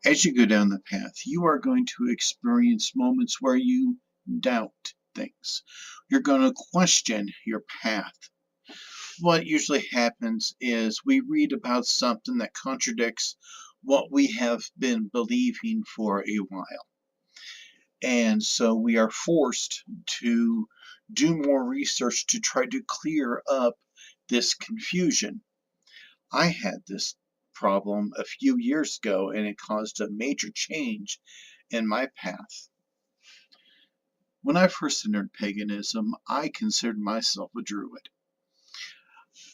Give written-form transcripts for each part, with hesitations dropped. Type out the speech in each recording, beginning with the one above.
As you go down the path, you are going to experience moments where you doubt things. You're going to question your path. What usually happens is we read about something that contradicts what we have been believing for a while. And so we are forced to do more research to try to clear up this confusion. I had this problem a few years ago, and it caused a major change in my path. When I first entered paganism, I considered myself a druid.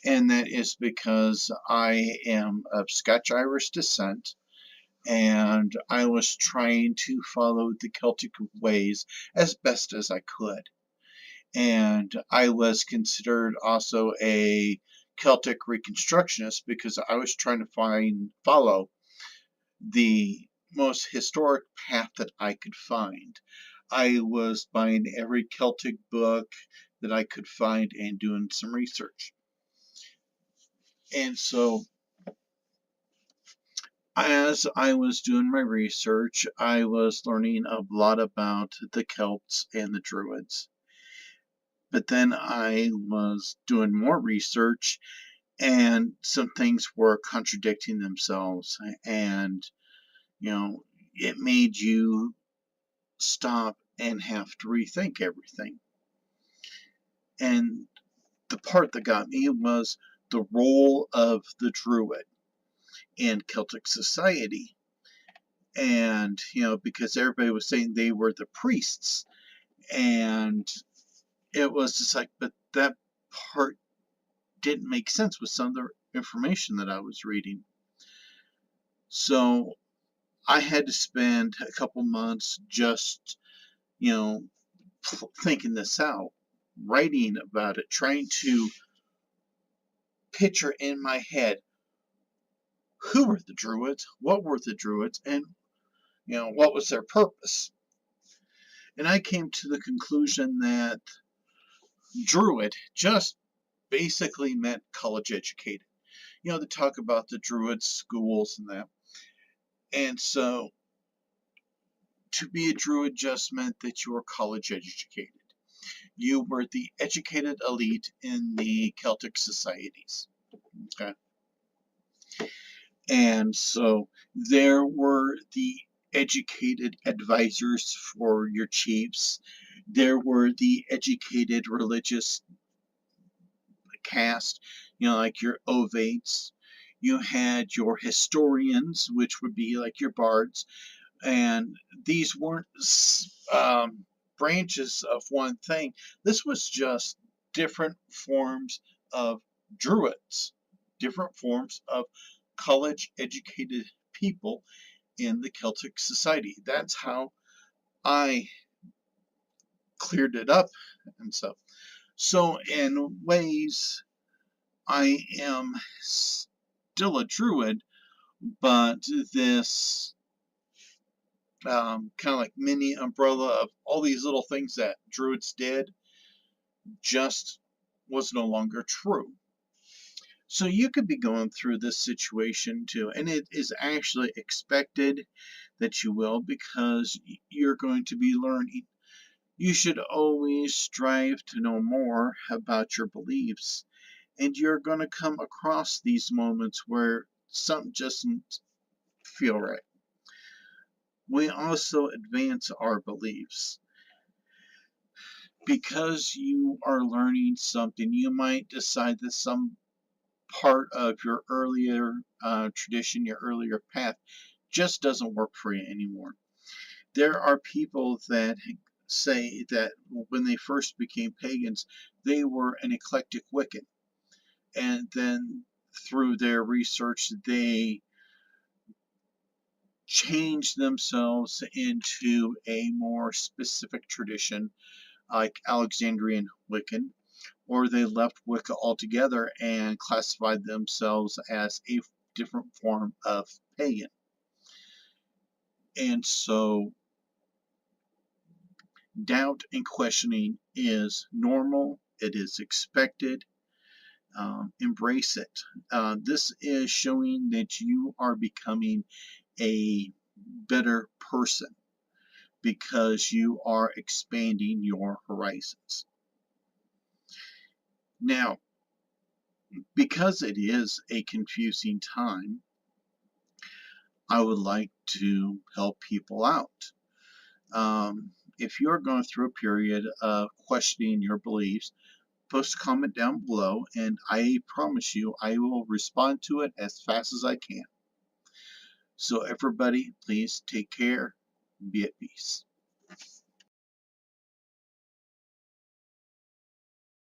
And that is because I am of Scotch-Irish descent, and I was trying to follow the Celtic ways as best as I could. And I was considered also a Celtic Reconstructionist because I was trying to follow the most historic path that I could find. I was buying every Celtic book that I could find and doing some research. And so, as I was doing my research, I was learning a lot about the Celts and the Druids. But then I was doing more research, and some things were contradicting themselves, and it made you stop and have to rethink everything. And the part that got me was the role of the Druid in Celtic society. And, because everybody was saying they were the priests, and it was just like, but that part didn't make sense with some of the information that I was reading. So I had to spend a couple months just, thinking this out, writing about it, trying to picture in my head who were the Druids, what were the Druids, and what was their purpose. And I came to the conclusion that Druid just basically meant college educated. They talk about the Druid schools and that. And so to be a Druid just meant that you were college educated. You were the educated elite in the Celtic societies. Okay. And so there were the educated advisors for your chiefs. There were the educated religious caste, like your ovates. You had your historians, which would be like your bards. And these weren't branches of one thing. This was just different forms of druids, different forms of college educated people in the Celtic society. That's how I cleared it up and stuff. So, in ways, I am still a druid, but this kind of like mini umbrella of all these little things that druids did just was no longer true. So you could be going through this situation too, and it is actually expected that you will, because you're going to be learning. You should always strive to know more about your beliefs, and you're going to come across these moments where something just doesn't feel right. We also advance our beliefs. Because you are learning something, you might decide that some part of your earlier tradition, your earlier path, just doesn't work for you anymore. There are people that say that when they first became pagans, they were an eclectic Wiccan. And then through their research, they changed themselves into a more specific tradition, like Alexandrian Wiccan, or they left Wicca altogether and classified themselves as a different form of pagan. And so doubt and questioning is normal, it is expected. Embrace it. This is showing that you are becoming a better person because you are expanding your horizons. Now, because it is a confusing time, I would like to help people out. If you're going through a period of questioning your beliefs, post a comment down below, and I promise you I will respond to it as fast as I can. So everybody, please take care, be at peace.